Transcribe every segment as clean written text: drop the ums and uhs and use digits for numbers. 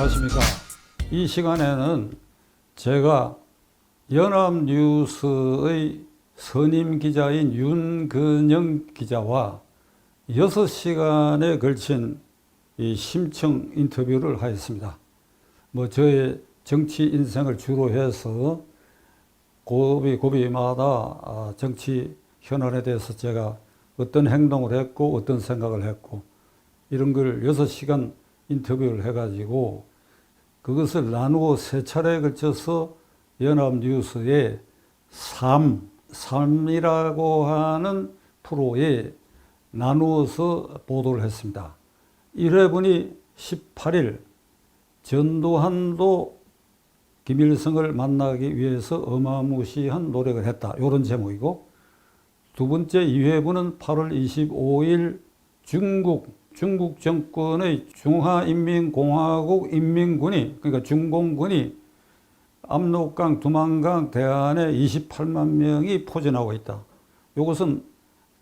안녕하십니까. 이 시간에는 제가 연합뉴스의 선임 기자인 윤근영 기자와 6시간에 걸친 이 심층 인터뷰를 하였습니다. 저의 정치 인생을 주로 해서 고비고비마다 정치 현안에 대해서 제가 어떤 행동을 했고 어떤 생각을 했고 이런 걸 6시간 인터뷰를 해가지고 그것을 나누어 3차례에 걸쳐서 연합뉴스의 삶이라고 하는 프로에 나누어서 보도를 했습니다. 1회분이 18일 전두환도 김일성을 만나기 위해서 어마무시한 노력을 했다. 이런 제목이고, 두 번째 2회분은 8월 25일 중국 정권의 중화인민공화국 인민군이, 그러니까 중공군이 압록강, 두만강 대안에 28만 명이 포진하고 있다. 이것은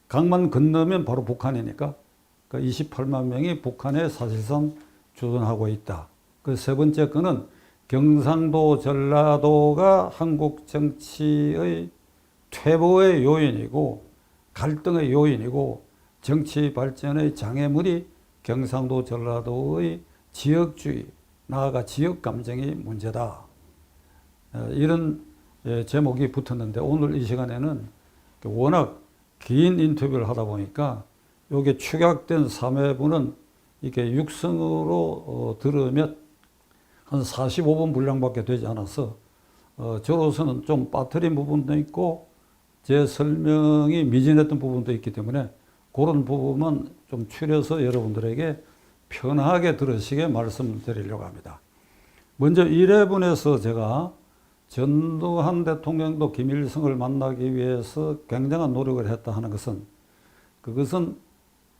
강만 건너면 바로 북한이니까 그 28만 명이 북한에 사실상 주둔하고 있다. 그 세 번째 거는 경상도, 전라도가 한국 정치의 퇴보의 요인이고 갈등의 요인이고 정치 발전의 장애물이 경상도, 전라도의 지역주의, 나아가 지역 감정이 문제다. 이런 제목이 붙었는데 오늘 이 시간에는 워낙 긴 인터뷰를 하다 보니까 이게 축약된 3회분은 이게 육성으로 들으면 한 45분 분량밖에 되지 않아서 저로서는 좀 빠뜨린 부분도 있고 제 설명이 미진했던 부분도 있기 때문에 그런 부분만 좀 추려서 여러분들에게 편하게 들으시게 말씀드리려고 합니다. 먼저 1회분에서 제가 전두환 대통령도 김일성을 만나기 위해서 굉장한 노력을 했다 하는 것은 그것은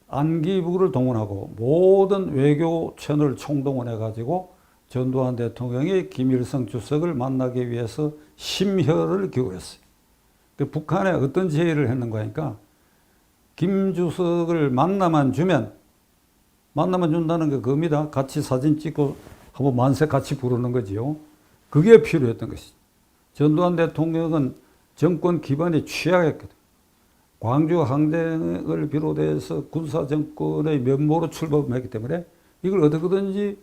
안기부를 동원하고 모든 외교 채널을 총동원해 가지고 전두환 대통령이 김일성 주석을 만나기 위해서 심혈을 기울였어요. 북한에 어떤 제의를 했는가 하니까 김 주석을 만나만 준다는 게 그겁니다. 같이 사진 찍고 한번 만세 같이 부르는 거지요. 그게 필요했던 것이죠. 전두환 대통령은 정권 기반이 취약했거든. 광주 항쟁을 비롯해서 군사정권의 면모로 출범했기 때문에 이걸 어떻게든지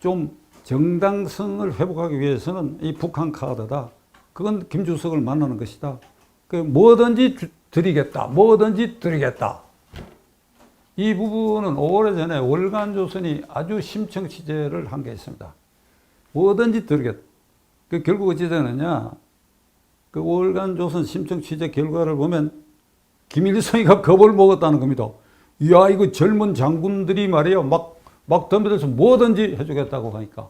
좀 정당성을 회복하기 위해서는 이 북한 카드다. 그건 김주석을 만나는 것이다. 뭐든지 드리겠다. 이 부분은 오래전에 월간조선이 아주 심층 취재를 한 게 있습니다. 뭐든지 드리겠다. 결국 어찌 되느냐. 그 월간조선 심층 취재 결과를 보면 김일성이가 겁을 먹었다는 겁니다. 이야, 이거 젊은 장군들이 말이에요. 막 덤벼들어서 뭐든지 해주겠다고 하니까.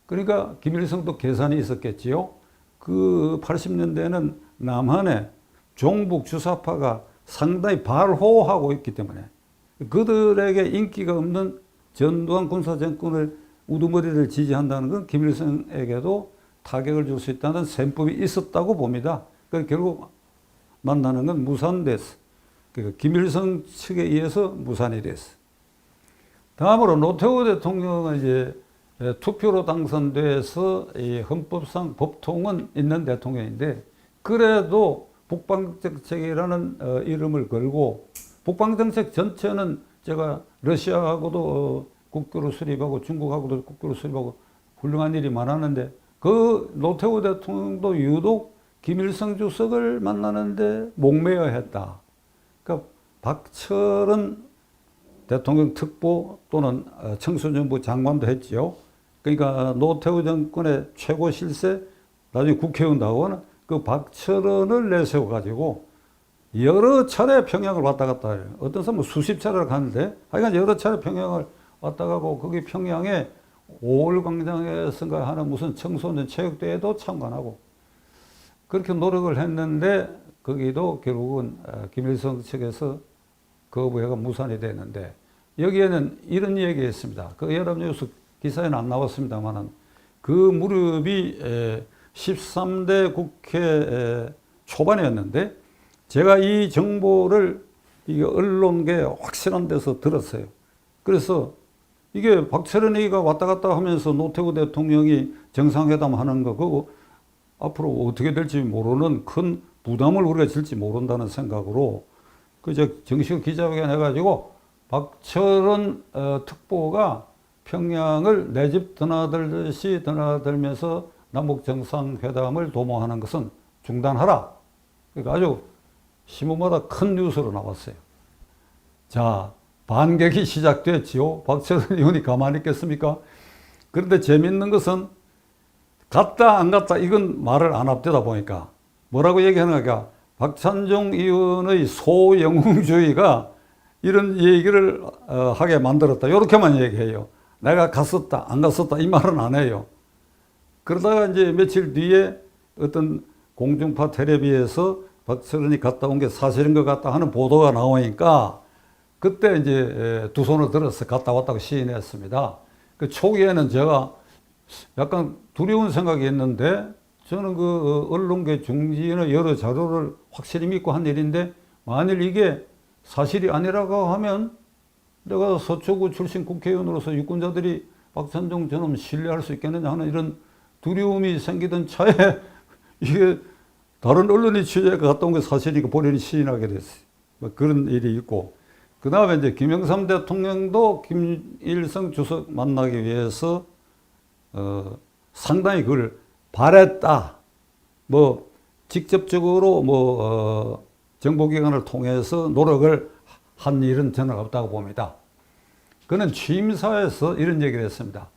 그러니까 김일성도 계산이 있었겠지요. 그 80년대에는 남한에 종북 주사파가 상당히 발호하고 있기 때문에 그들에게 인기가 없는 전두환 군사정권을 우두머리를 지지한다는 건 김일성에게도 타격을 줄 수 있다는 셈법이 있었다고 봅니다. 그러니까 결국 만나는 건 무산됐어. 그러니까 김일성 측에 의해서 무산이 됐어. 다음으로 노태우 대통령은 이제 투표로 당선돼서 이 헌법상 법통은 있는 대통령인데 그래도 북방정책이라는 이름을 걸고 북방정책 전체는 제가 러시아하고도 국교를 수립하고 중국하고도 국교를 수립하고 훌륭한 일이 많았는데 그 노태우 대통령도 유독 김일성 주석을 만나는데 목매어 했다. 그러니까 박철은 대통령 특보 또는 청소년부 장관도 했지요. 그러니까 노태우 정권의 최고 실세, 나중에 국회의원 나오는 그 박철원을 내세워가지고 여러 차례 평양을 왔다 갔다 해요. 어떤 사람은 수십 차례를 가는데 하여간 여러 차례 평양을 왔다 가고 거기 평양에 5월 광장에서인가 하는 무슨 청소년 체육대회도 참관하고 그렇게 노력을 했는데 거기도 결국은 김일성 측에서 거부해가 무산이 됐는데 여기에는 이런 얘기가 있습니다. 그 연합뉴스 기사에는 안 나왔습니다만은 그 무렵이 13대 국회 초반이었는데 제가 이 정보를 이 언론계 확실한 데서 들었어요. 그래서 이게 박철원이가 왔다 갔다 하면서 노태우 대통령이 정상회담 하는 거, 그거 앞으로 어떻게 될지 모르는 큰 부담을 우리가 질지 모른다는 생각으로 그저 정식 기자회견 해가지고 박철원 특보가 평양을 내 집 드나들듯이 드나들면서 남북 정상회담을 도모하는 것은 중단하라. 그러니까 아주 신문마다 큰 뉴스로 나왔어요. 자, 반격이 시작됐지요. 박철원 의원이 가만히 있겠습니까? 그런데 재밌는 것은 갔다 안 갔다 이건 말을 안 합되다 보니까 뭐라고 얘기하는가? 박찬종 의원의 소영웅주의가 이런 얘기를 하게 만들었다. 이렇게만 얘기해요. 내가 갔었다, 안 갔었다 이 말은 안 해요. 그러다가 이제 며칠 뒤에 어떤 공중파 텔레비에서 박철원이 갔다 온 게 사실인 것 같다 하는 보도가 나오니까 그때 이제 두 손을 들어서 갔다 왔다고 시인했습니다. 그 초기에는 제가 약간 두려운 생각이 있는데 저는 그 언론계 중진의 여러 자료를 확실히 믿고 한 일인데 만일 이게 사실이 아니라고 하면 내가 서초구 출신 국회의원으로서 유권자들이 박찬종 저놈 신뢰할 수 있겠느냐 하는 이런 두려움이 생기던 차에 이게 다른 언론이 취재해 갔다 온 게 사실이니까 본인이 시인하게 됐어요. 뭐 그런 일이 있고 그 다음에 이제 김영삼 대통령도 김일성 주석 만나기 위해서 상당히 그걸 바랬다. 뭐 직접적으로 뭐 정보기관을 통해서 노력을 한 일은 저는 없다고 봅니다. 그는 취임사에서 이런 얘기를 했습니다.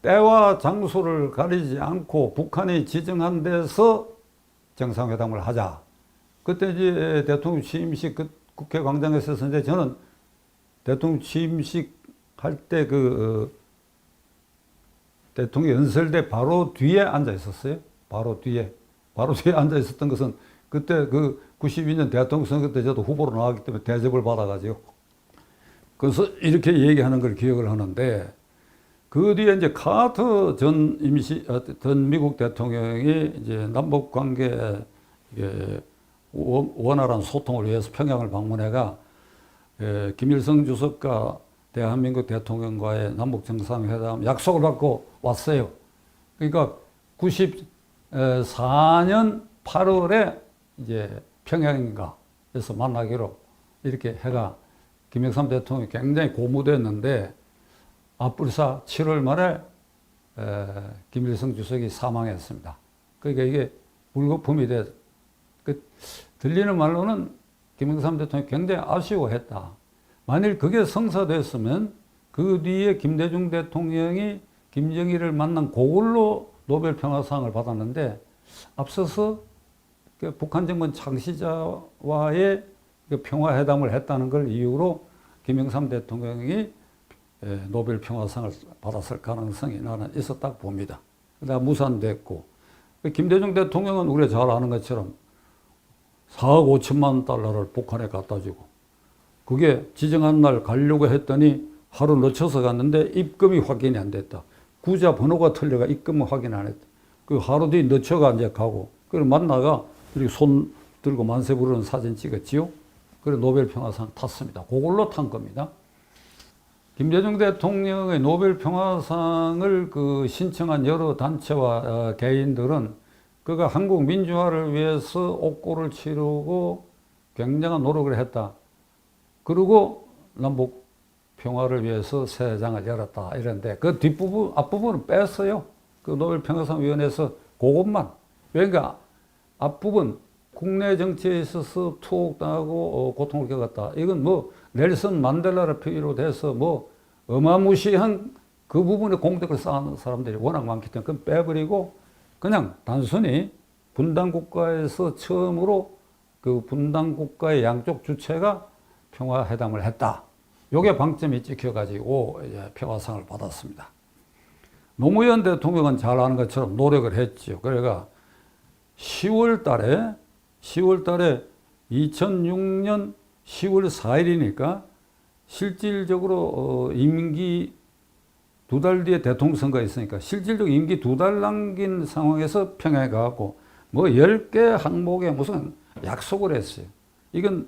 때와 장소를 가리지 않고 북한이 지정한 데서 정상회담을 하자. 그때 이제 대통령 취임식 그 국회 광장에서 있었는데 저는 대통령 취임식 할 때 대통령 연설대 바로 뒤에 앉아 있었어요. 바로 뒤에 앉아 있었던 것은 그때 그 92년 대통령 선거 때 저도 후보로 나왔기 때문에 대접을 받아가지고 그래서 이렇게 얘기하는 걸 기억을 하는데 그 뒤에 이제 카터 전 미국 대통령이 이제 남북 관계 원활한 소통을 위해서 평양을 방문해가 김일성 주석과 대한민국 대통령과의 남북 정상회담 약속을 받고 왔어요. 그러니까 94년 8월에 이제 평양인가에서 만나기로 이렇게 해가 김영삼 대통령이 굉장히 고무됐는데 앞불사 7월 말에 김일성 주석이 사망했습니다. 그러니까 이게 물거품이 들리는 말로는 김영삼 대통령이 굉장히 아쉬워했다. 만일 그게 성사됐으면 그 뒤에 김대중 대통령이 김정일을 만난 그걸로 노벨 평화상을 받았는데 앞서서 그 북한 정권 창시자와의 그 평화회담을 했다는 걸 이유로 김영삼 대통령이 노벨 평화상을 받았을 가능성이 나는 있었다고 봅니다. 그다음 무산됐고 김대중 대통령은 우리가 잘 아는 것처럼 4억 5천만 달러를 북한에 갖다 주고 그게 지정한 날 가려고 했더니 하루 늦춰서 갔는데 입금이 확인이 안 됐다. 구자 번호가 틀려가 입금을 확인 안 했다. 그 하루 뒤 늦춰가 이제 가고 그걸 만나가 이렇게 손 들고 만세 부르는 사진 찍었지요. 그래 노벨 평화상 탔습니다. 그걸로 탄 겁니다. 김대중 대통령의 노벨 평화상을 그 신청한 여러 단체와 개인들은 그가 한국 민주화를 위해서 옥고를 치르고 굉장한 노력을 했다. 그리고 남북 평화를 위해서 새 장을 열었다. 이런데 그 뒷부분, 앞부분은 뺐어요. 그 노벨 평화상 위원회에서 그것만. 그러니까 앞부분 국내 정치에 있어서 투옥당하고 고통을 겪었다. 이건 뭐 넬슨 만델라를 필요로 돼서 뭐 어마무시한 그 부분에 공덕을 쌓은 사람들이 워낙 많기 때문에 그건 빼버리고 그냥 단순히 분단 국가에서 처음으로 그 분단 국가의 양쪽 주체가 평화회담을 했다. 요게 방점이 찍혀가지고 이제 평화상을 받았습니다. 노무현 대통령은 잘 아는 것처럼 노력을 했죠. 그러니까 10월 달에 2006년 10월 4일이니까 실질적으로 임기 2달 뒤에 대통령 선거가 있으니까 실질적으로 임기 2달 남긴 상황에서 평양에 가고 뭐 10개 항목에 무슨 약속을 했어요. 이건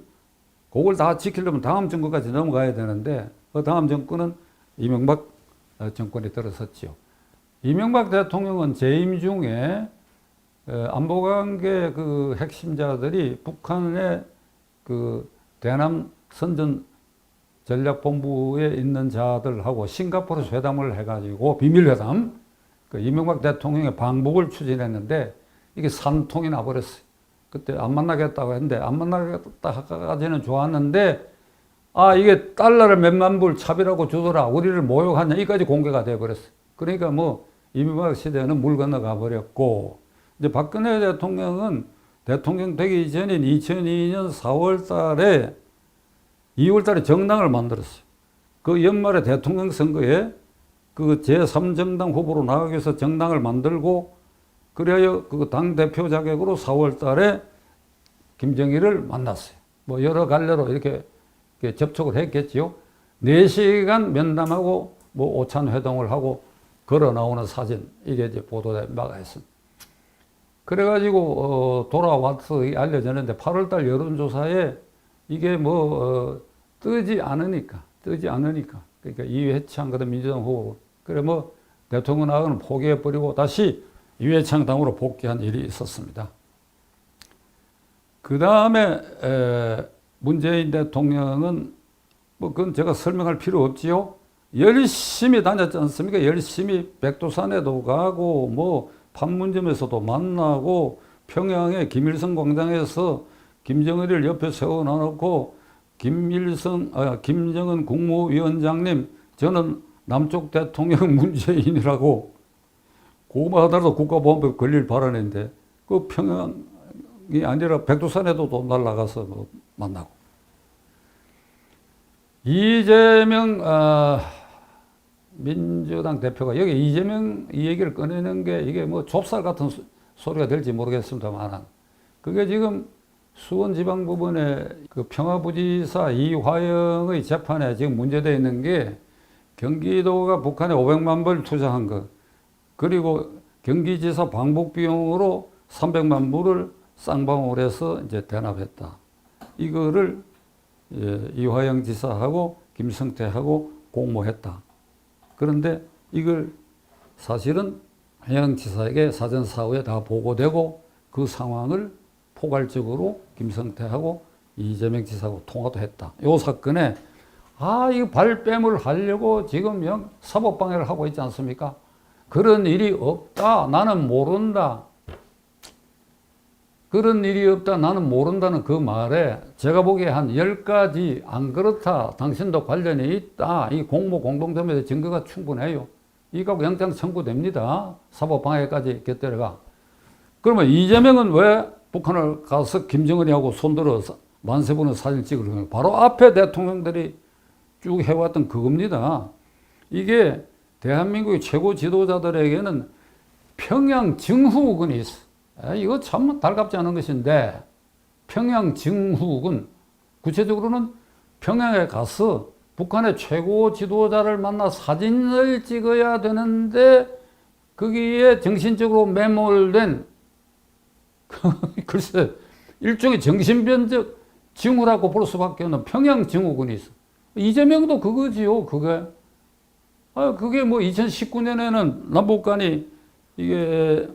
그걸 다 지키려면 다음 정권까지 넘어가야 되는데 그 다음 정권은 이명박 정권이 들어섰지요. 이명박 대통령은 재임 중에 안보관계 그 핵심자들이 북한의 그 대남 선전 전략본부에 있는 자들하고 싱가포르 회담을 해가지고 비밀회담, 그 이명박 대통령의 방북을 추진했는데 이게 산통이 나버렸어요. 그때 안 만나겠다고 했는데 안 만나겠다까지는 좋았는데 이게 달러를 몇만 불 차비라고 주더라, 우리를 모욕하냐, 이까지 공개가 돼버렸어요. 그러니까 뭐 이명박 시대는 물 건너가 버렸고, 이제 박근혜 대통령은 대통령 되기 전인 2002년 4월 달에 2월 달에 정당을 만들었어요. 그 연말에 대통령 선거에 그 제3정당 후보로 나가기 위해서 정당을 만들고, 그래야 그 당대표 자격으로 4월 달에 김정일을 만났어요. 뭐 여러 갈래로 이렇게 접촉을 했겠지요. 4시간 면담하고 뭐 오찬 회동을 하고 걸어 나오는 사진, 이게 이제 보도에 나가있습니다. 그래가지고 돌아와서 알려졌는데 8월달 여론조사에 이게 뭐 뜨지 않으니까 그러니까 이회창 그다음 민주당 후보, 그래 뭐 대통령하고는 포기해버리고 다시 이회창 당으로 복귀한 일이 있었습니다. 그 다음에 문재인 대통령은 뭐 그건 제가 설명할 필요 없지요. 열심히 다녔지 않습니까? 열심히 백두산에도 가고 뭐 판문점에서도 만나고 평양의 김일성 광장에서 김정은을 옆에 세워놔놓고 김정은 국무위원장님, 저는 남쪽 대통령 문재인이라고 고마하더라도 국가보안법 걸릴 발언인데 그 평양이 아니라 백두산에도 또 날아가서 뭐 만나고. 이재명 민주당 대표가 여기 이재명 이 얘기를 꺼내는 게 이게 뭐 좁쌀 같은 소리가 될지 모르겠습니다만, 그게 지금 수원지방법원의 그 평화부지사 이화영의 재판에 지금 문제되어 있는 게 경기도가 북한에 500만 불 투자한 것, 그리고 경기지사 방북 비용으로 300만 불을 쌍방울 해서 이제 대납했다. 이거를 이화영 지사하고 김성태하고 공모했다. 그런데 이걸 사실은 화영 지사에게 사전 사후에 다 보고되고 그 상황을 포괄적으로 김성태하고 이재명 지사하고 통화도 했다. 이 사건에 이거 발뺌을 하려고 지금 사법방해를 하고 있지 않습니까? 그런 일이 없다. 나는 모른다. 그런 일이 없다. 나는 모른다는 그 말에 제가 보기에 한 10가지 안 그렇다. 당신도 관련이 있다. 이 공모 공동점에 증거가 충분해요. 이거 영장 청구됩니다. 사법방해까지 곁들여가. 그러면 이재명은 왜 북한을 가서 김정은이하고 손들어 만세보는 사진 찍으려고? 바로 앞에 대통령들이 쭉 해왔던 그겁니다. 이게 대한민국의 최고 지도자들에게는 평양 증후군이 있어. 이거 참 달갑지 않은 것인데, 평양 증후군, 구체적으로는 평양에 가서 북한의 최고 지도자를 만나 사진을 찍어야 되는데 거기에 정신적으로 매몰된 글쎄 일종의 정신변적 징후라고 볼 수밖에 없는 평양 증후군이 있어. 이재명도 그거지요. 그게 뭐 2019년에는 남북 간이 이게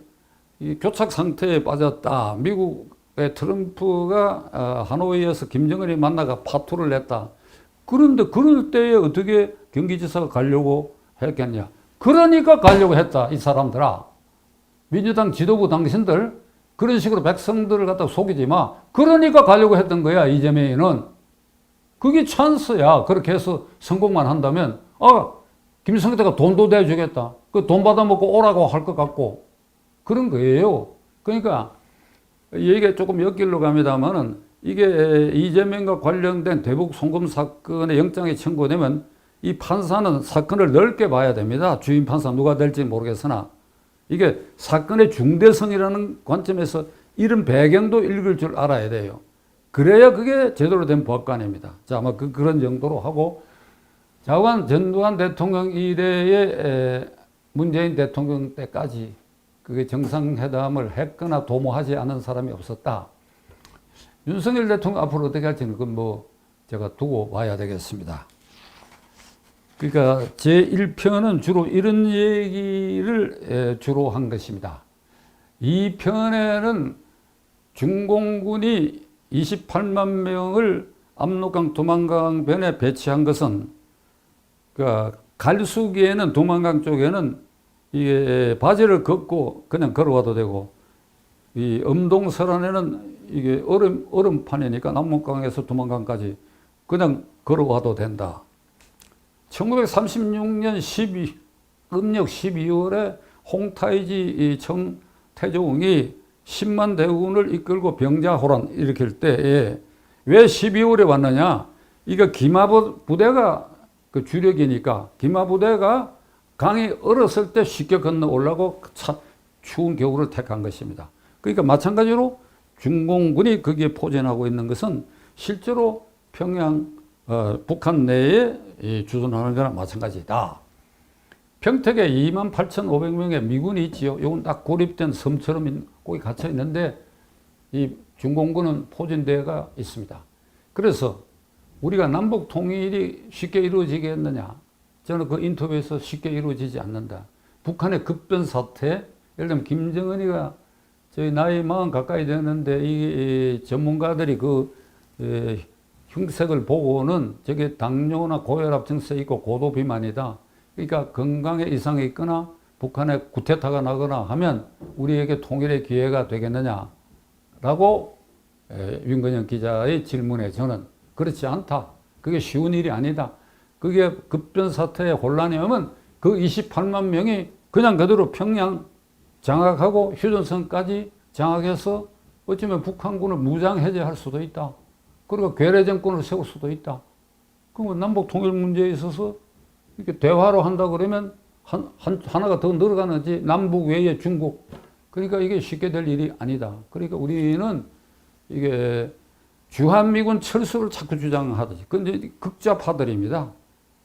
교착 상태에 빠졌다. 미국의 트럼프가 하노이에서 김정은이 만나가 파토를 냈다. 그런데 그럴 때에 어떻게 경기지사가 가려고 했겠냐. 그러니까 가려고 했다. 이 사람들아. 민주당 지도부 당신들 그런 식으로 백성들을 갖다 속이지 마. 그러니까 가려고 했던 거야. 이재명이는. 그게 찬스야. 그렇게 해서 성공만 한다면 김성태가 돈도 대주겠다. 그 돈 받아먹고 오라고 할 것 같고 그런 거예요. 그러니까 얘기가 조금 엮일로 갑니다만은 이게 이재명과 관련된 대북 송금 사건의 영장이 청구되면 이 판사는 사건을 넓게 봐야 됩니다. 주임 판사 누가 될지 모르겠으나 이게 사건의 중대성이라는 관점에서 이런 배경도 읽을 줄 알아야 돼요. 그래야 그게 제대로 된 법관입니다. 자, 아마 그런 정도로 하고, 자관 전두환 대통령 이래의 문재인 대통령 때까지 그게 정상회담을 했거나 도모하지 않은 사람이 없었다. 윤석열 대통령 앞으로 어떻게 할지는 그건 뭐 제가 두고 봐야 되겠습니다. 그러니까 제1편은 주로 이런 얘기를 주로 한 것입니다. 2편에는 중공군이 28만 명을 압록강 두만강변에 배치한 것은 그러니까 갈수기에는 두만강 쪽에는 이게 바지를 걷고 그냥 걸어와도 되고 이 엄동설안에는 이게 얼음판이니까 남목강에서 두만강까지 그냥 걸어와도 된다. 1936년 음력 12월에 홍타이지 청태종이 10만 대군을 이끌고 병자호란 일으킬 때에 왜 12월에 왔느냐? 이거 기마부대가 그 주력이니까 기마부대가 강이 얼었을 때 쉽게 건너 올라고 추운 겨울을 택한 것입니다. 그러니까 마찬가지로 중공군이 거기에 포진하고 있는 것은 실제로 평양 북한 내에 주둔하는 거랑 마찬가지다. 평택에 28,500명의 미군이 있지요. 이건 딱 고립된 섬처럼 거기 갇혀 있는데 이 중공군은 포진대가 있습니다. 그래서 우리가 남북 통일이 쉽게 이루어지겠느냐? 저는 그 인터뷰에서 쉽게 이루어지지 않는다. 북한의 급변 사태, 예를 들면 김정은이가 저희 나이 40 가까이 되는데 이 전문가들이 그 흉색을 보고는 저게 당뇨나 고혈압 증세 있고 고도 비만이다. 그러니까 건강에 이상이 있거나 북한에 쿠데타가 나거나 하면 우리에게 통일의 기회가 되겠느냐라고 윤건영 기자의 질문에 저는 그렇지 않다. 그게 쉬운 일이 아니다. 그게 급변 사태에 혼란이 오면 그 28만 명이 그냥 그대로 평양 장악하고 휴전선까지 장악해서 어쩌면 북한군을 무장 해제할 수도 있다. 그리고 괴뢰 정권을 세울 수도 있다. 그러면 남북 통일 문제에 있어서 이렇게 대화로 한다 그러면 하나가 더 늘어가는지 남북 외에 중국. 그러니까 이게 쉽게 될 일이 아니다. 그러니까 우리는 이게 주한미군 철수를 자꾸 주장하듯이. 근데 극좌파들입니다.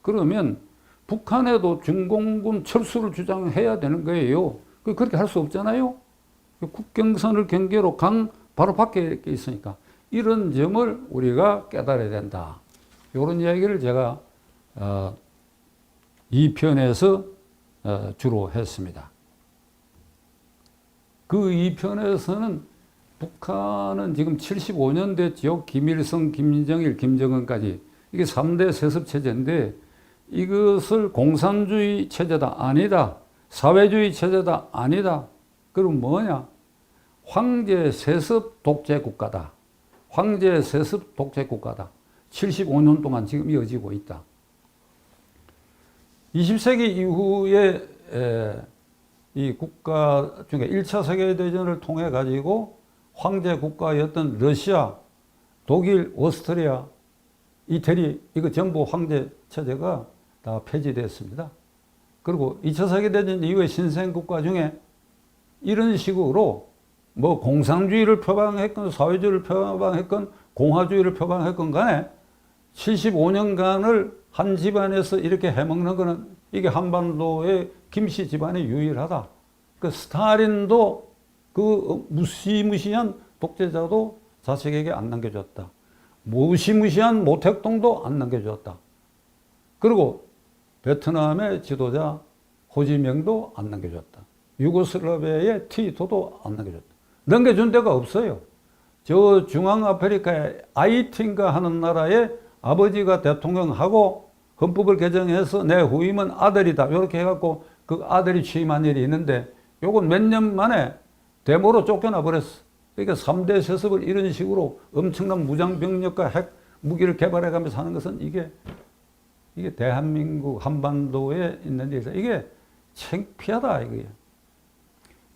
그러면 북한에도 중공군 철수를 주장해야 되는 거예요. 그렇게 할 수 없잖아요. 국경선을 경계로 강 바로 밖에 있으니까. 이런 점을 우리가 깨달아야 된다. 이런 이야기를 제가 2편에서 주로 했습니다. 그 2편에서는 북한은 지금 75년 됐죠. 김일성, 김정일, 김정은까지. 이게 3대 세습체제인데 이것을 공산주의 체제다. 아니다. 사회주의 체제다. 아니다. 그럼 뭐냐? 황제 세습 독재 국가다. 황제 세습 독재 국가다. 75년 동안 지금 이어지고 있다. 20세기 이후에 이 국가 중에 1차 세계대전을 통해 가지고 황제 국가였던 러시아, 독일, 오스트리아, 이태리 이거 전부 황제 체제가 다 폐지됐습니다. 그리고 2차 세계대전 이후에 신생국가 중에 이런 식으로 뭐 공산주의를 표방했건 사회주의를 표방했건 공화주의를 표방했건 간에 75년간을 한 집안에서 이렇게 해먹는 거는 이게 한반도의 김씨 집안이 유일하다. 그 스탈린도 그 무시무시한 독재자도 자식에게 안 남겨줬다. 무시무시한 모택동도 안 남겨줬다. 그리고 베트남의 지도자 호지명도 안 남겨줬다. 유고슬라비아의 티토도 안 남겨줬다. 넘겨준 데가 없어요. 저 중앙아프리카의 아이티인가 하는 나라의 아버지가 대통령하고 헌법을 개정해서 내 후임은 아들이다. 이렇게 해갖고 그 아들이 취임한 일이 있는데 요건 몇 년 만에 데모로 쫓겨나 버렸어. 그러니까 3대 세습을 이런 식으로 엄청난 무장병력과 핵 무기를 개발해가면서 하는 것은 이게 대한민국 한반도에 있는 일이다. 이게 창피하다 이거예요.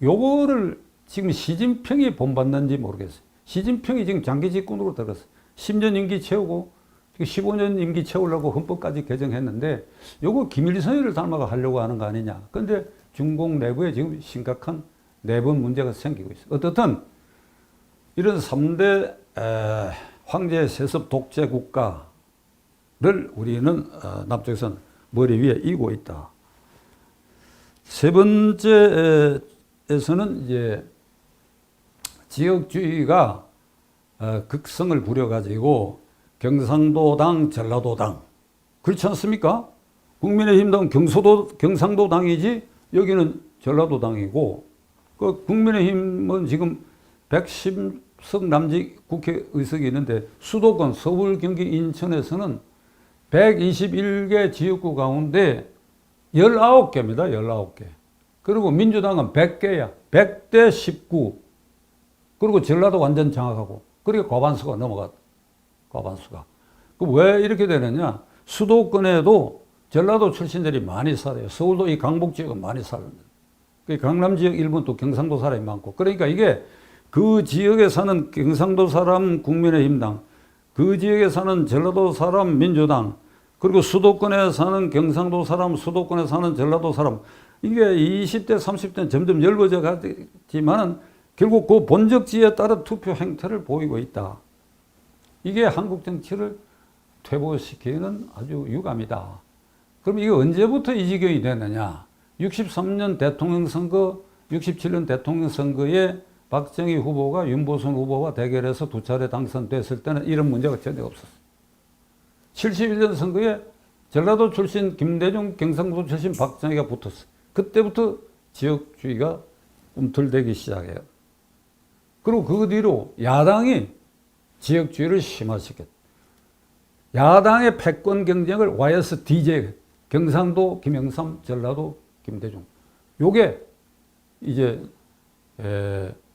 요거를 지금 시진핑이 본받는지 모르겠어요. 시진핑이 지금 장기 집권으로 들어갔어. 10년 임기 채우고 15년 임기 채우려고 헌법까지 개정했는데 요거 김일성을 닮아가 하려고 하는 거 아니냐. 그런데 중공 내부에 지금 심각한 내부 문제가 생기고 있어요. 어떻든 이런 3대 황제 세습 독재 국가를 우리는 남쪽에서는 머리 위에 이고 있다. 세 번째에서는 이제 지역주의가 극성을 부려가지고 경상도당, 전라도당 그렇지 않습니까? 국민의힘당 경상도 당이지 여기는 전라도 당이고 그 국민의힘은 지금 110석 남짓 국회의석이 있는데 수도권 서울, 경기, 인천에서는 121개 지역구 가운데 19개입니다. 19개. 그리고 민주당은 100개야. 100대 19. 그리고 전라도 완전 장악하고. 그리고 과반수가 넘어갔다. 과반수가. 왜 이렇게 되느냐. 수도권에도 전라도 출신들이 많이 살아요. 서울도 이 강북 지역은 많이 살습니다. 강남 지역 일부는 또 경상도 사람이 많고. 그러니까 이게 그 지역에 사는 경상도 사람 국민의힘당, 그 지역에 사는 전라도 사람 민주당, 그리고 수도권에 사는 경상도 사람, 수도권에 사는 전라도 사람, 이게 20대, 30대는 점점 열거져 가지만은 결국 그 본적지에 따른 투표 행태를 보이고 있다. 이게 한국 정치를 퇴보시키는 아주 유감이다. 그럼 이게 언제부터 이 지경이 됐느냐? 63년 대통령 선거, 67년 대통령 선거에 박정희 후보가 윤보선 후보와 대결해서 2차례 당선됐을 때는 이런 문제가 전혀 없었어요. 71년 선거에 전라도 출신 김대중, 경상도 출신 박정희가 붙었어요. 그때부터 지역주의가 움틀대기 시작해요. 그리고 그 뒤로 야당이 지역주의를 심화시켰다. 야당의 패권 경쟁을 YSDJ, 경상도 김영삼, 전라도 김대중. 요게 이제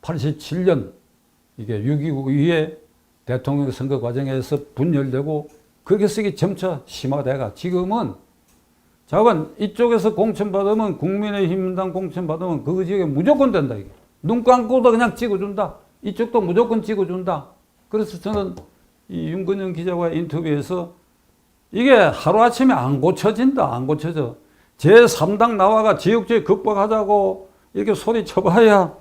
87년 이게 6.29 이후에 대통령 선거 과정에서 분열되고 거기서 점차 심화돼가 지금은 자관 이쪽에서 공천받으면 국민의힘당 공천받으면 그 지역에 무조건 된다. 이게. 눈 감고도 그냥 찍어준다. 이쪽도 무조건 찍어준다. 그래서 저는 이 윤건영 기자와의 인터뷰에서 이게 하루아침에 안 고쳐진다. 안 고쳐져. 제3당 나와가 지역주의 극복하자고 이렇게 소리 쳐봐야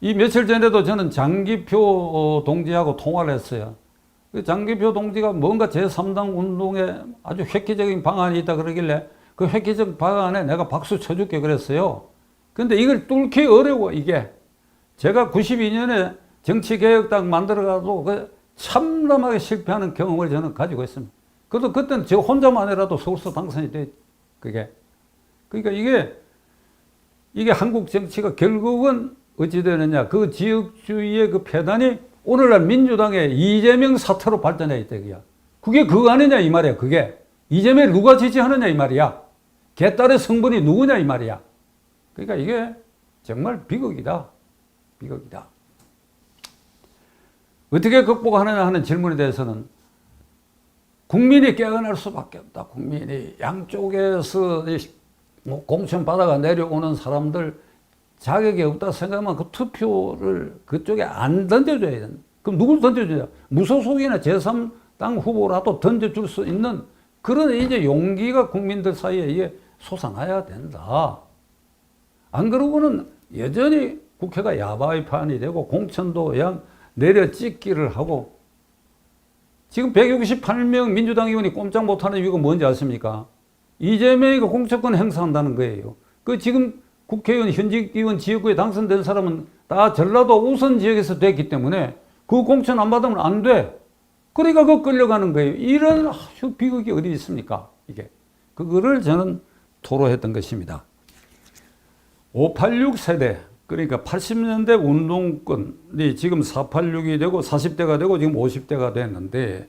이 며칠 전에도 저는 장기표 동지하고 통화를 했어요. 그 장기표 동지가 뭔가 제3당 운동에 아주 획기적인 방안이 있다 그러길래 그 획기적 방안에 내가 박수 쳐줄게 그랬어요. 근데 이걸 뚫기 어려워, 이게. 제가 92년에 정치개혁당 만들어가도 그 참담하게 실패하는 경험을 저는 가지고 있습니다. 그래도 그때는 저 혼자만이라도 서울서 당선이 돼, 그게. 그러니까 이게 한국 정치가 결국은 어찌 되느냐. 그 지역주의의 그 폐단이 오늘날 민주당의 이재명 사태로 발전해 있다, 이거야. 그게 그거 아니냐, 이 말이야, 그게. 이재명 누가 지지하느냐, 이 말이야. 개딸의 성분이 누구냐, 이 말이야. 그러니까 이게 정말 비극이다. 비극이다. 어떻게 극복하느냐 하는 질문에 대해서는 국민이 깨어날 수밖에 없다. 국민이 양쪽에서 공천 받아가 내려오는 사람들 자격이 없다 생각하면 그 투표를 그쪽에 안 던져줘야 된다. 그럼 누굴 던져줘야 돼? 무소속이나 제3당 후보라도 던져줄 수 있는 그런 이제 용기가 국민들 사이에 이게 솟아나야 된다. 안 그러고는 여전히 국회가 야바이판이 되고 공천도 그냥 내려찍기를 하고 지금 168명 민주당 의원이 꼼짝 못하는 이유가 뭔지 아십니까? 이재명이 공천권 행사한다는 거예요. 그 지금 국회의원, 현직 의원 지역구에 당선된 사람은 다 전라도 우선 지역에서 됐기 때문에 그 공천 안 받으면 안 돼. 그러니까 그 끌려가는 거예요. 이런 비극이 어디 있습니까? 이게. 그거를 저는 토로했던 것입니다. 586 세대, 그러니까 80년대 운동권이 지금 486이 되고 40대가 되고 지금 50대가 됐는데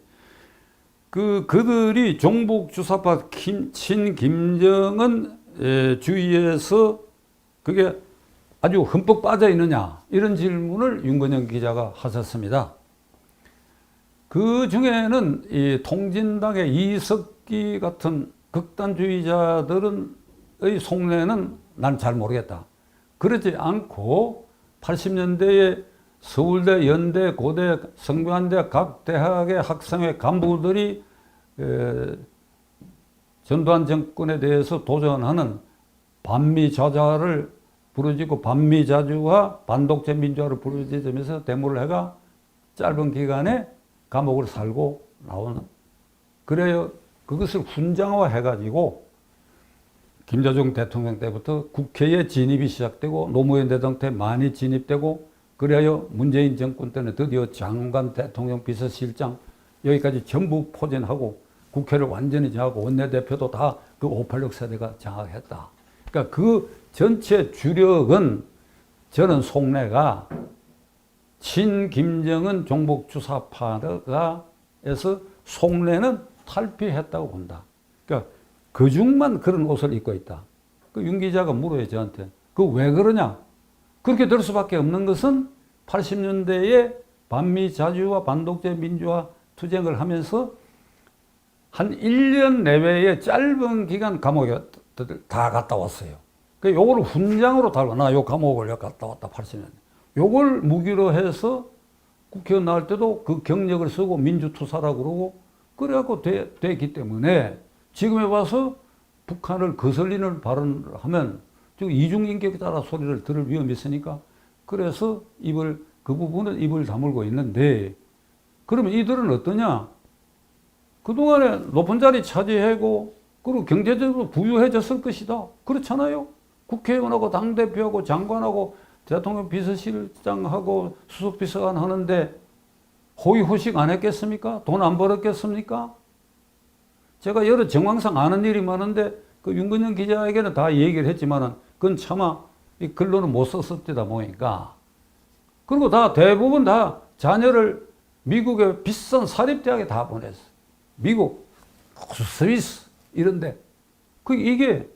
그들이 종북 주사파 친 김정은 주의에서 그게 아주 흠뻑 빠져 있느냐 이런 질문을 윤건영 기자가 하셨습니다. 그 중에는 이 통진당의 이석기 같은 극단주의자들의 속내는 난 잘 모르겠다. 그렇지 않고 80년대에 서울대, 연대, 고대, 성균관대 각 대학의 학생회 간부들이 전두환 정권에 대해서 도전하는 반미자자를 부르짖고 반미자주와 반독재 민주화를 부르짖으면서 데모를 해가 짧은 기간에 감옥을 살고 나오는. 그래요. 그것을 훈장화 해가지고 김대중 대통령 때부터 국회에 진입이 시작되고 노무현 대통령 때 많이 진입되고 그래요. 문재인 정권 때는 드디어 장관, 대통령, 비서실장 여기까지 전부 포진하고 국회를 완전히 장악하고 원내대표도 다 그 586 세대가 장악했다. 그러니까 그 전체 주력은 저는 속내가 친김정은 종북주사파가 에서 속내는 탈피했다고 본다. 그러니까 그중만 그런 옷을 입고 있다. 그 윤 기자가 물어요, 저한테. 그 왜 그러냐? 그렇게 될 수밖에 없는 것은 80년대에 반미 자주와 반독재 민주화 투쟁을 하면서 한 1년 내외의 짧은 기간 감옥에 다 갔다 왔어요. 그 요거를 훈장으로 달고, 나 요 감옥을 갔다 왔다, 80년. 요걸 무기로 해서 국회의원 나올 때도 그 경력을 쓰고 민주투사라고 그러고, 그래갖고 됐기 때문에 지금에 와서 북한을 거슬리는 발언을 하면 지금 이중인격자라 소리를 들을 위험이 있으니까, 그래서 그 부분은 입을 다물고 있는데, 그러면 이들은 어떠냐? 그동안에 높은 자리 차지하고, 그리고 경제적으로 부유해졌을 것이다. 그렇잖아요? 국회의원하고 당대표하고 장관하고 대통령 비서실장하고 수석비서관 하는데 호의호식 안 했겠습니까? 돈 안 벌었겠습니까? 제가 여러 정황상 아는 일이 많은데 그 윤건영 기자에게는 다 얘기를 했지만은 그건 차마 이 글로는 못 썼을 때다 보니까. 그리고 다 대부분 다 자녀를 미국의 비싼 사립대학에 다 보냈어. 미국, 스위스 이런데. 이게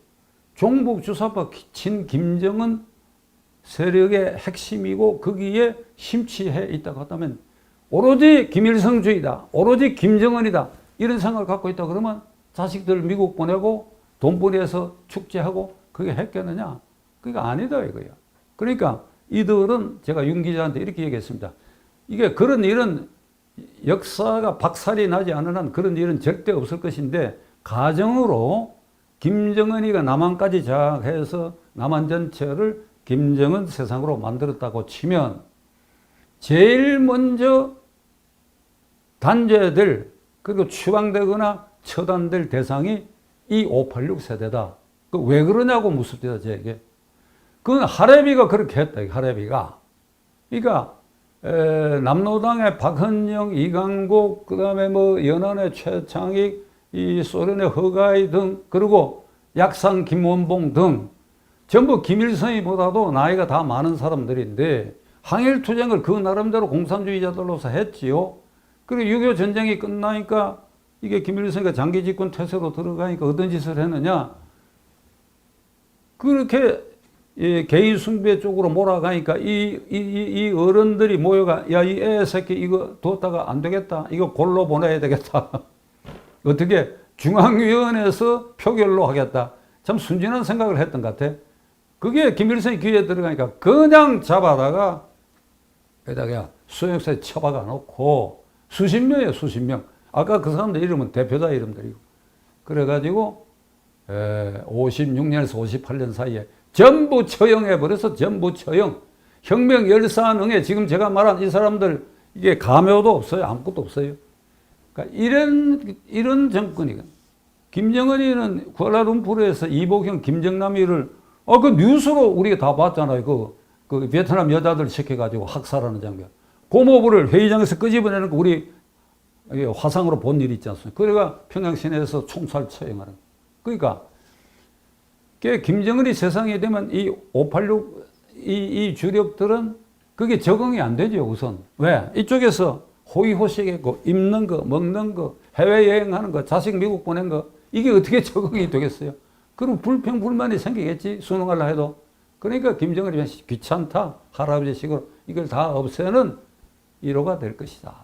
종북 주사파 친 김정은 세력의 핵심이고 거기에 심취해 있다고 한다면 오로지 김일성주의다, 오로지 김정은이다 이런 생각을 갖고 있다 그러면 자식들 미국 보내고 돈 보내서 축제하고 그게 했겠느냐? 그게 아니다 이거야. 그러니까 이들은 제가 윤 기자한테 이렇게 얘기했습니다. 이게 그런 일은 역사가 박살이 나지 않은 한 그런 일은 절대 없을 것인데, 가정으로 김정은이가 남한까지 장악해서 남한 전체를 김정은 세상으로 만들었다고 치면 제일 먼저 단죄될, 그리고 추방되거나 처단될 대상이 이 586 세대다. 왜 그러냐고 묻습니다, 저에게. 그건 하래비가 그렇게 했다, 하래비가. 그러니까 남로당의 박헌영, 이강국, 그 다음에 연안의 최창익, 이 소련의 허가이 등, 그리고 약산 김원봉 등, 전부 김일성이보다도 나이가 다 많은 사람들인데, 항일투쟁을 그 나름대로 공산주의자들로서 했지요. 그리고 6.25 전쟁이 끝나니까, 이게 김일성이가 장기 집권 태세로 들어가니까 어떤 짓을 했느냐. 그렇게 개인 숭배 쪽으로 몰아가니까 이 어른들이 모여가, 야, 이 애 새끼 이거 뒀다가 안 되겠다. 이거 골로 보내야 되겠다. 어떻게 중앙위원회에서 표결로 하겠다. 참 순진한 생각을 했던 것 같아. 그게 김일성이 귀에 들어가니까 그냥 잡아다가 여기다가 수용소에 처박아 놓고 수십 명이에요, 수십 명. 아까 그 사람들 이름은 대표자 이름들이고. 그래가지고 56년에서 58년 사이에 전부 처형해버려서 전부 처형. 혁명 열사능에 지금 제가 말한 이 사람들 이게 가묘도 없어요. 아무것도 없어요. 그러니까 이런 정권이거든. 김정은이는 쿠알라룸푸르에서 이복형 김정남이를 그 뉴스로 우리가 다 봤잖아요. 그 베트남 여자들 시켜가지고 학살하는 장면. 고모부를 회의장에서 끄집어내는 거 우리 화상으로 본 일이 있지 않습니까? 그래가 평양 시내에서 총살 처형하는. 그러니까 김정은이 세상에 되면 이 586 이 주력들은 그게 적응이 안 되죠, 우선. 왜? 이쪽에서 호의호식했고 입는 거, 먹는 거, 해외여행하는 거, 자식 미국 보낸 거, 이게 어떻게 적응이 되겠어요? 그럼 불평불만이 생기겠지, 수능하려 해도. 그러니까 김정은이 귀찮다, 할아버지식으로 이걸 다 없애는 1호가 될 것이다.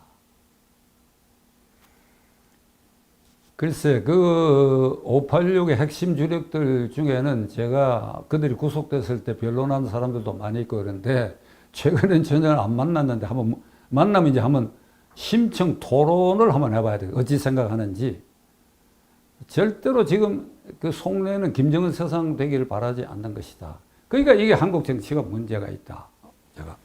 글쎄, 그 586의 핵심 주력들 중에는 제가 그들이 구속됐을 때 변론한 사람들도 많이 있고 그런데, 최근엔 전혀 안 만났는데 한번 만나면 이제 한번 심층 토론을 한번 해봐야 돼요. 어찌 생각하는지. 절대로 지금 그 속내는 김정은 세상 되기를 바라지 않는 것이다. 그러니까 이게 한국 정치가 문제가 있다. 제가.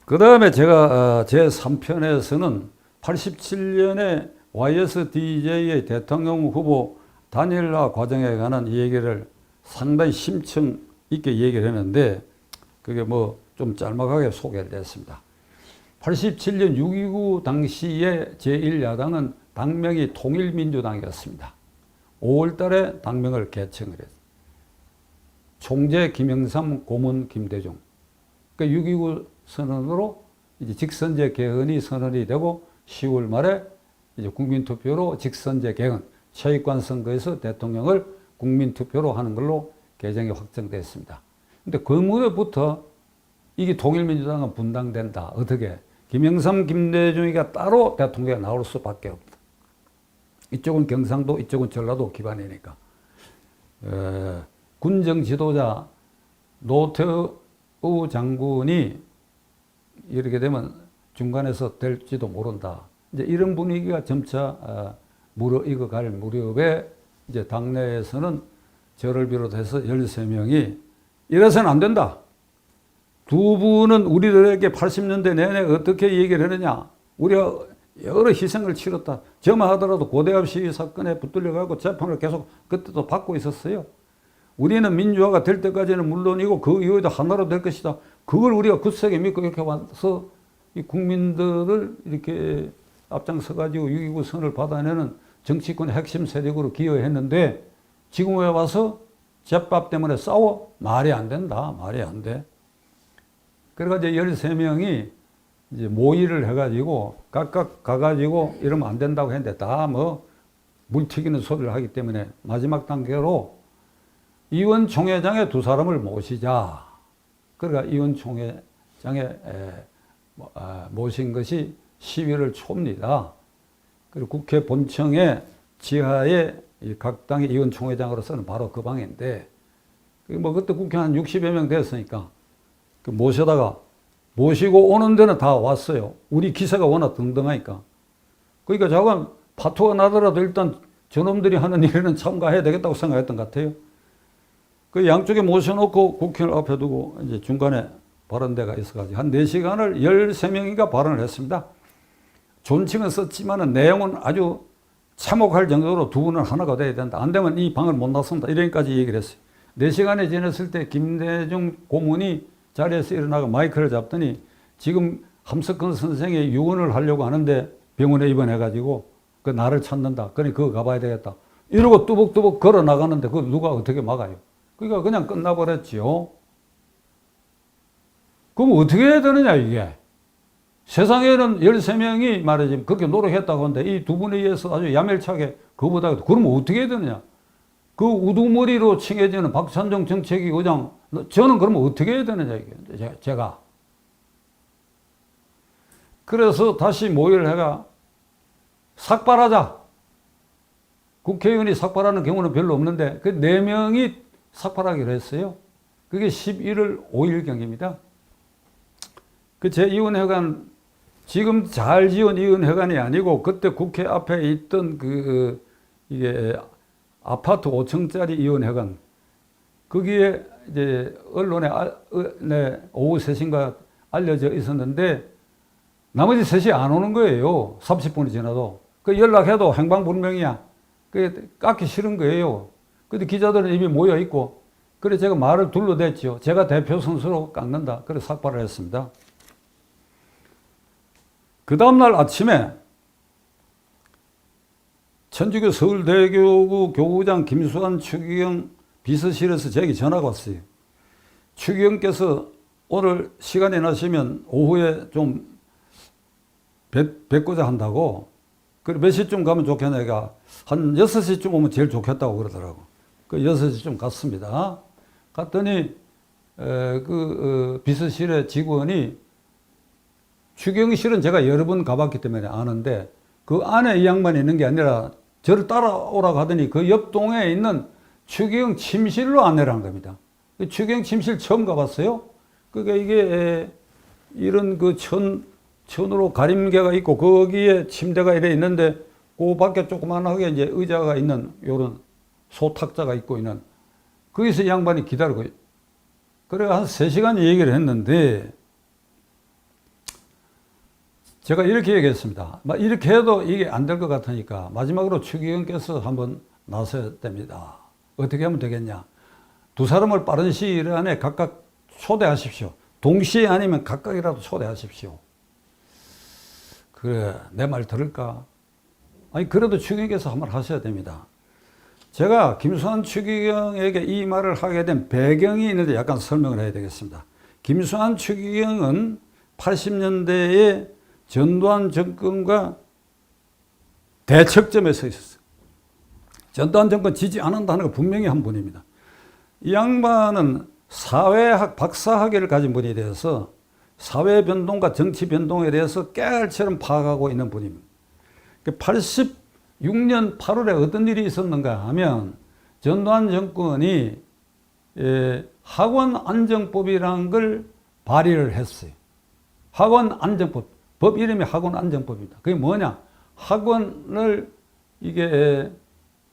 그 다음에 제가 제 3편에서는 87년에 YSDJ의 대통령 후보 다니엘라 과정에 관한 얘기를 상당히 심층 있게 얘기를 했는데, 그게 좀 짤막하게 소개를 했습니다. 87년 6.29 당시에 제1야당은 당명이 통일민주당이었습니다. 5월 달에 당명을 개청을 했어요. 총재 김영삼, 고문 김대중. 그러니까 6.29 선언으로 이제 직선제 개헌이 선언이 되고 10월 말에 이제 국민투표로 직선제 개헌, 최익관 선거에서 대통령을 국민투표로 하는 걸로 개정이 확정됐습니다. 근데 그 무렵부터 이게 통일민주당은 분당된다. 어떻게? 김영삼, 김대중이가 따로 대통령에 나올 수밖에 없다. 이쪽은 경상도, 이쪽은 전라도 기반이니까. 군정 지도자 노태우 장군이 이렇게 되면 중간에서 될지도 모른다. 이제 이런 분위기가 점차 무르익어갈 무렵에 이제 당내에서는 저를 비롯해서 13명이 이래서는 안 된다. 두 분은 우리들에게 80년대 내내 어떻게 얘기를 했느냐. 우리가 여러 희생을 치렀다. 저만 하더라도 고대압 시위 사건에 붙들려가고 재판을 계속 그때도 받고 있었어요. 우리는 민주화가 될 때까지는 물론이고 그 이후에도 하나로 될 것이다. 그걸 우리가 굳세게 믿고 이렇게 와서 이 국민들을 이렇게 앞장서가지고 6.29 선을 받아내는 정치권의 핵심 세력으로 기여했는데 지금에 와서 제밥 때문에 싸워? 말이 안 된다. 말이 안 돼. 그래가지고 13명이 이제 모의를 해가지고 각각 가가지고 이러면 안 된다고 했는데 다 뭐 물 튀기는 소리를 하기 때문에 마지막 단계로 의원총회장에 두 사람을 모시자. 그러니까 의원총회장에 모신 것이 11월 초입니다. 그리고 국회 본청의 지하에 각 당의 의원총회장으로서는 바로 그 방인데, 뭐 그때 국회 한 60여 명 됐으니까 모시고 오는 데는 다 왔어요. 우리 기세가 워낙 등등하니까. 그러니까 저건 파토가 나더라도 일단 저놈들이 하는 일에는 참가해야 되겠다고 생각했던 것 같아요. 그 양쪽에 모셔놓고 국회를 앞에 두고 이제 중간에 발언대가 있어가지고 한 4시간을 13명인가 발언을 했습니다. 존칭은 썼지만은 내용은 아주 참혹할 정도로 두 분은 하나가 돼야 된다. 안 되면 이 방을 못 나선다. 이런까지 얘기를 했어요. 4시간이 지났을 때 김대중 고문이 자리에서 일어나고 마이크를 잡더니 지금 함석헌 선생의 유언을 하려고 하는데 병원에 입원해가지고 그 나를 찾는다. 그러니 그거 가봐야 되겠다. 이러고 뚜벅뚜벅 걸어 나가는데 그걸 누가 어떻게 막아요? 그러니까 그냥 끝나버렸지요. 그럼 어떻게 해야 되느냐 이게. 세상에는 13명이 말이지 그렇게 노력했다고 하는데 이 두 분에 의해서 아주 야멸차게 그보다 그러면 어떻게 해야 되느냐. 그 우두머리로 칭해지는 박찬종 정책위 의장 저는 그러면 어떻게 해야 되느냐 이게 제가. 그래서 다시 모의를 해가 삭발하자. 국회의원이 삭발하는 경우는 별로 없는데 그 4명이 삭발하기로 했어요. 그게 11월 5일경입니다. 그 제2원회관 지금 잘 지은 의원회관이 아니고 그때 국회 앞에 있던 이게 아파트 5층짜리 의원회관 거기에 이제 언론에 오후 3시인가 알려져 있었는데 나머지 3시 안 오는 거예요. 30분이 지나도. 그 연락해도 행방불명이야. 그게 깎기 싫은 거예요. 근데 기자들은 이미 모여 있고 그래서 제가 말을 둘러댔죠. 제가 대표 선수로 깎는다. 그래서 삭발을 했습니다. 그 다음날 아침에 천주교 서울대교구 교구장 김수환 추기경 비서실에서 제게 전화가 왔어요. 추기경께서 오늘 시간이 나시면 오후에 좀 뵙고자 한다고. 그래 몇 시쯤 가면 좋겠나? 내가 한 6시쯤 오면 제일 좋겠다고 그러더라고. 그 6시쯤 갔습니다. 갔더니 비서실의 직원이 추경실은 제가 여러 번 가봤기 때문에 아는데 그 안에 이 양반이 있는 게 아니라 저를 따라오라고 하더니 그 옆동에 있는 추경 침실로 안내를 한 겁니다. 추경 침실 처음 가봤어요. 그러니까 이게 이런 그 천으로 가림개가 있고 거기에 침대가 이래 있는데 그 밖에 조그만하게 이제 의자가 있는 요런 소탁자가 있고 있는 거기서 이 양반이 기다리고 그래 한 3시간 얘기를 했는데 제가 이렇게 얘기했습니다. 이렇게 해도 이게 안 될 것 같으니까 마지막으로 추기경께서 한번 나서야 됩니다. 어떻게 하면 되겠냐. 두 사람을 빠른 시일 안에 각각 초대하십시오. 동시에 아니면 각각이라도 초대하십시오. 그래 내 말 들을까? 아니, 그래도 추경께서 한번 하셔야 됩니다. 제가 김수환 추기경에게 이 말을 하게 된 배경이 있는데 약간 설명을 해야 되겠습니다. 김수환 추기경은 80년대에 전두환 정권과 대척점에 서 있었어요. 전두환 정권 지지 않는다는 거 분명히 한 분입니다. 이 양반은 사회학 박사학위를 가진 분이 되어서 사회 변동과 정치 변동에 대해서 깨알처럼 파악하고 있는 분입니다. 86년 8월에 어떤 일이 있었는가 하면 전두환 정권이 학원 안정법이라는 걸 발의를 했어요. 학원 안정법. 법 이름이 학원 안정법입니다. 그게 뭐냐? 학원을 이게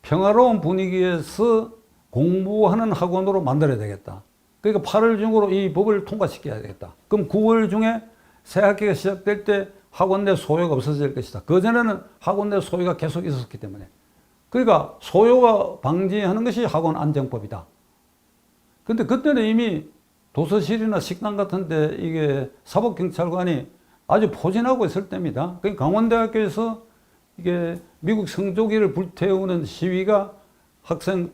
평화로운 분위기에서 공부하는 학원으로 만들어야 되겠다. 그러니까 8월 중으로 이 법을 통과시켜야 되겠다. 그럼 9월 중에 새 학기가 시작될 때 학원 내 소요가 없어질 것이다. 그전에는 학원 내 소요가 계속 있었기 때문에. 그러니까 소요가 방지하는 것이 학원 안정법이다. 근데 그때는 이미 도서실이나 식당 같은 데 이게 사법경찰관이 아주 포진하고 있을 때입니다. 그러니까 강원대학교에서 이게 미국 성조기를 불태우는 시위가 학생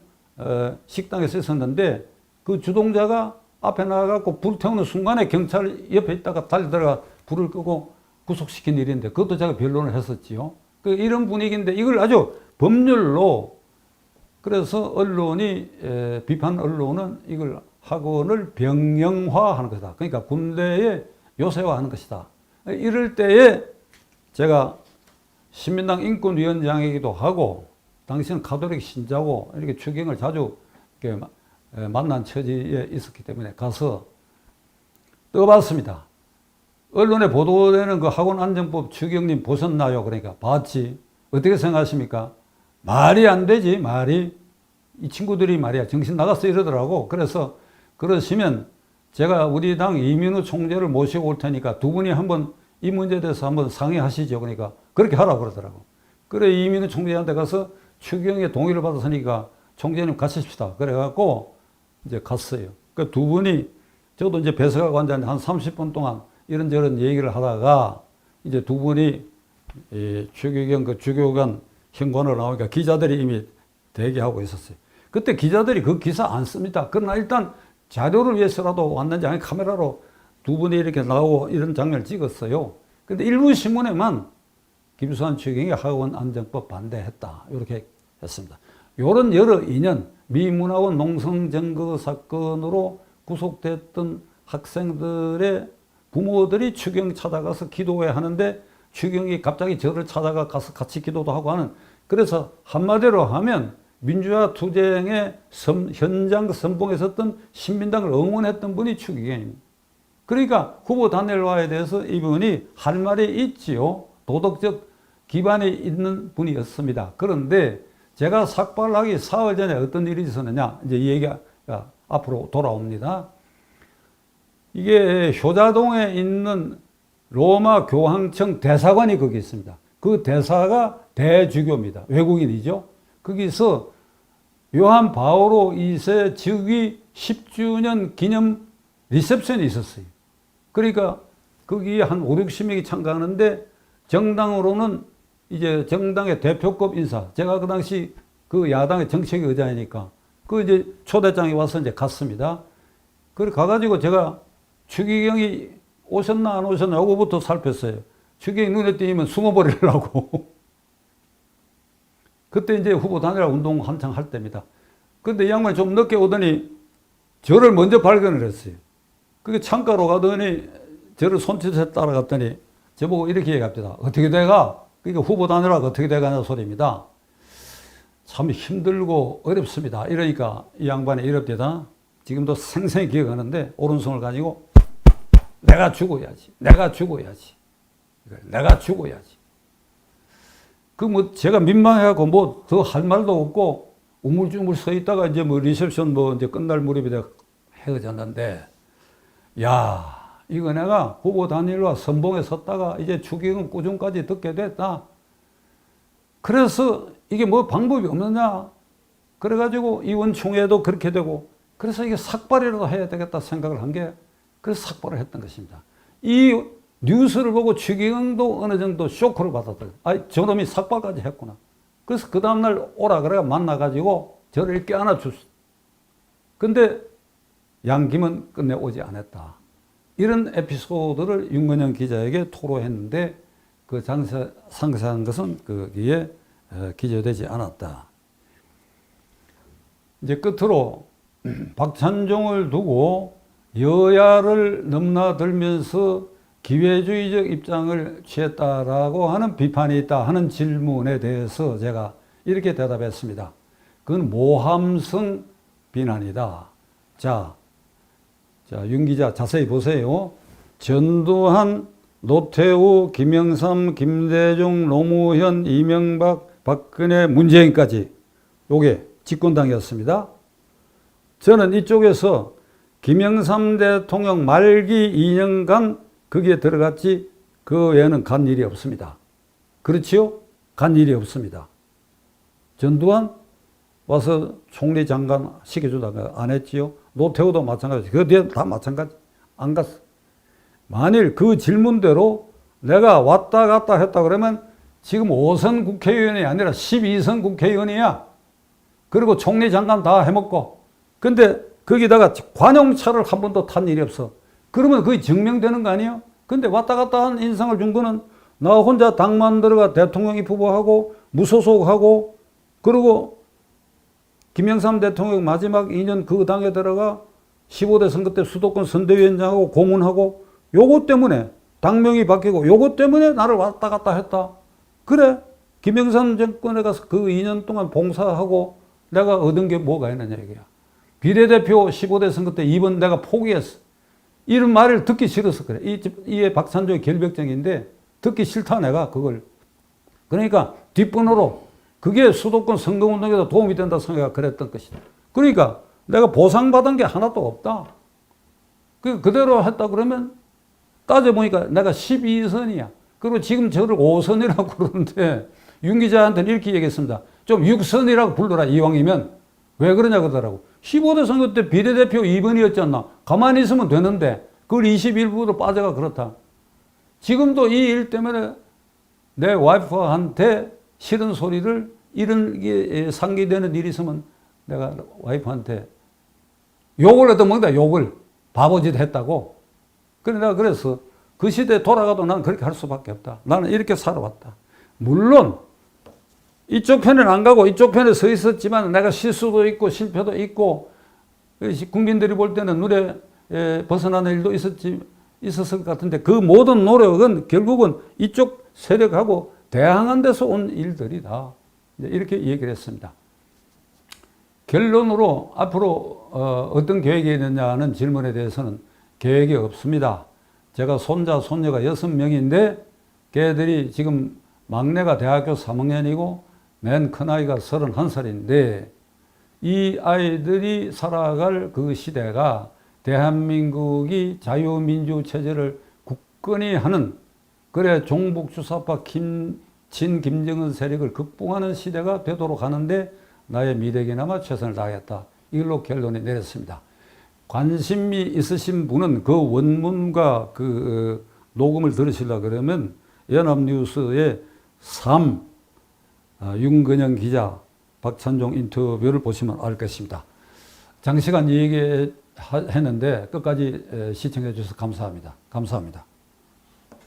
식당에서 있었는데 그 주동자가 앞에 나가고 불태우는 순간에 경찰 옆에 있다가 달려들어가 불을 끄고 구속시킨 일인데 그것도 제가 변론을 했었지요. 이런 분위기인데 이걸 아주 법률로 그래서 언론이 비판 언론은 이걸 학원을 병영화하는 것이다. 그러니까 군대에 요새화하는 것이다. 이럴 때에 제가 신민당 인권위원장이기도 하고 당시는 가톨릭 신자고 이렇게 추경을 자주 이렇게 만난 처지에 있었기 때문에 가서 떠봤습니다. 언론에 보도되는 그 학원 안정법 추경님 보셨나요? 그러니까 봤지. 어떻게 생각하십니까? 말이 안 되지, 말이. 이 친구들이 말이야 정신 나갔어 이러더라고. 그래서 그러시면 제가 우리 당 이민우 총재를 모시고 올 테니까 두 분이 한번 이 문제에 대해서 한번 상의하시죠. 그러니까 그렇게 하라고 그러더라고. 그래 이민우 총재한테 가서 추경에 동의를 받았으니까 총재님 가십시다. 그래갖고 이제 갔어요. 그 두 분이 저도 이제 배석하고 앉았는데 한 30분 동안 이런저런 얘기를 하다가 이제 두 분이 추기경 그 주교관 현관으로 나오니까 기자들이 이미 대기하고 있었어요. 그때 기자들이 그 기사 안 씁니다. 그러나 일단 자료를 위해서라도 왔는지 아니 카메라로 두 분이 이렇게 나오고 이런 장면을 찍었어요. 근데 일부 신문에만 김수환 추경이 학원 안정법 반대했다. 이렇게 했습니다. 이런 여러 인연, 미문화원 농성점거 사건으로 구속됐던 학생들의 부모들이 추경 찾아가서 기도회 하는데 추경이 갑자기 저를 찾아가 가서 같이 기도도 하고 하는 그래서 한마디로 하면 민주화 투쟁의 현장 선봉에 섰던 신민당을 응원했던 분이 추기경입니다. 그러니까 후보 단일화에 대해서 이분이 할 말이 있지요. 도덕적 기반이 있는 분이었습니다. 그런데 제가 삭발하기 4월 전에 어떤 일이 있었느냐 이제 이 얘기가 앞으로 돌아옵니다. 이게 효자동에 있는 로마 교황청 대사관이 거기 있습니다. 그 대사가 대주교입니다. 외국인이죠. 거기서 요한 바오로 2세 즉위 10주년 기념 리셉션이 있었어요. 그러니까 거기에 한 5, 60명이 참가하는데 정당으로는 이제 정당의 대표급 인사, 제가 그 당시 그 야당의 정책 의장이니까 그 이제 초대장이 와서 이제 갔습니다. 그래 가가지고 제가 추기경이 오셨나 안 오셨나 요거부터 살폈어요. 추기경이 눈에 띄면 숨어버리려고. 그때 이제 후보 단일화 운동 한창 할 때입니다. 근데 이 양반이 좀 늦게 오더니 저를 먼저 발견을 했어요. 그게 창가로 가더니 저를 손짓에 따라갔더니 저보고 이렇게 얘기합니다. 어떻게 돼가? 그러니까 후보 단일화가 어떻게 돼가냐 소리입니다. 참 힘들고 어렵습니다. 이러니까 이 양반이 이럽니다. 지금도 생생히 기억하는데 오른손을 가지고 내가 죽어야지. 내가 죽어야지. 내가 죽어야지. 그 뭐 제가 민망해갖고 뭐 더 할 말도 없고 우물쭈물 서 있다가 이제 뭐 리셉션 뭐 이제 끝날 무렵에 내가 헤어졌는데 야 이거 내가 후보 단일화 선봉에 섰다가 이제 추기경 꾸중까지 듣게 됐다. 그래서 이게 뭐 방법이 없느냐. 그래가지고 의원총회도 그렇게 되고 그래서 이게 삭발이라도 해야 되겠다 생각을 한 게 그래서 삭발을 했던 것입니다. 이 뉴스를 보고 추기경도 어느 정도 쇼크를 받았다. 아, 저놈이 삭발까지 했구나. 그래서 그 다음날 오라 그래가 만나가지고 저를 껴안아 줬어. 근데 양김은 끝내오지 않았다. 이런 에피소드를 윤건영 기자에게 토로했는데 그 상세한 것은 거기에 기재되지 않았다. 이제 끝으로 박찬종을 두고 여야를 넘나들면서 기회주의적 입장을 취했다라고 하는 비판이 있다 하는 질문에 대해서 제가 이렇게 대답했습니다. 그건 모함성 비난이다. 자, 윤 기자 자세히 보세요. 전두환, 노태우, 김영삼, 김대중, 노무현, 이명박, 박근혜, 문재인까지 요게 집권당이었습니다. 저는 이쪽에서 김영삼 대통령 말기 2년간 거기에 들어갔지 그 외에는 간 일이 없습니다. 그렇지요? 간 일이 없습니다. 전두환 와서 총리 장관 시켜주다가 안 했지요. 노태우도 마찬가지. 그 뒤에 다 마찬가지. 안 갔어. 만일 그 질문대로 내가 왔다 갔다 했다 그러면 지금 5선 국회의원이 아니라 12선 국회의원이야. 그리고 총리 장관 다 해먹고. 근데 거기다가 관용차를 한 번도 탄 일이 없어. 그러면 그게 증명되는 거 아니에요? 근데 왔다 갔다 한 인상을 준 거는 나 혼자 당만 들어가 대통령 후보하고 무소속하고 그리고 김영삼 대통령 마지막 2년 그 당에 들어가 15대 선거 때 수도권 선대위원장하고 고문하고 요것 때문에 당명이 바뀌고 요것 때문에 나를 왔다 갔다 했다. 그래 김영삼 정권에 가서 그 2년 동안 봉사하고 내가 얻은 게 뭐가 있느냐 이거야. 비례대표 15대 선거 때 2번 내가 포기했어. 이런 말을 듣기 싫어서 그래. 이게 박찬종의 결벽증인데 듣기 싫다 내가 그걸. 그러니까 뒷번호로 그게 수도권 선거운동에도 도움이 된다 생각을 그랬던 것이다. 그러니까 내가 보상받은 게 하나도 없다. 그대로 했다 그러면 따져보니까 내가 12선이야. 그리고 지금 저를 5선이라고 그러는데 윤 기자한테는 이렇게 얘기했습니다. 좀 6선이라고 불러라 이왕이면. 왜 그러냐 그러더라고. 15대 선거 때 비례대표 2번이었잖아. 가만히 있으면 되는데 그걸 21부로 빠져가 그렇다. 지금도 이 일 때문에 내 와이프한테 싫은 소리를 이런 게 상기되는 일이 있으면 내가 와이프한테 욕을 얻어먹는다. 욕을. 바보짓 했다고. 그래 내가 그래서 그 시대에 돌아가도 난 그렇게 할 수밖에 없다. 나는 이렇게 살아왔다. 물론 이쪽 편은 안 가고 이쪽 편에 서 있었지만 내가 실수도 있고 실패도 있고 국민들이 볼 때는 눈에 벗어나는 일도 있었을 것 같은데 그 모든 노력은 결국은 이쪽 세력하고 대항한 데서 온 일들이다. 이렇게 얘기를 했습니다. 결론으로 앞으로 어떤 계획이 있느냐는 질문에 대해서는 계획이 없습니다. 제가 손자, 손녀가 6명인데 걔들이 지금 막내가 대학교 3학년이고 맨 큰아이가 31살인데 이 아이들이 살아갈 그 시대가 대한민국이 자유민주 체제를 굳건히 하는 그래 종북주사파 김정은 세력을 극복하는 시대가 되도록 하는데 나의 미래에나마 최선을 다하겠다. 이걸로 결론을 내렸습니다. 관심이 있으신 분은 그 원문과 그 녹음을 들으시려고 그러면 연합뉴스의 3 윤건영 기자, 박찬종 인터뷰를 보시면 알 것입니다. 장시간 얘기했는데 끝까지 시청해 주셔서 감사합니다. 감사합니다.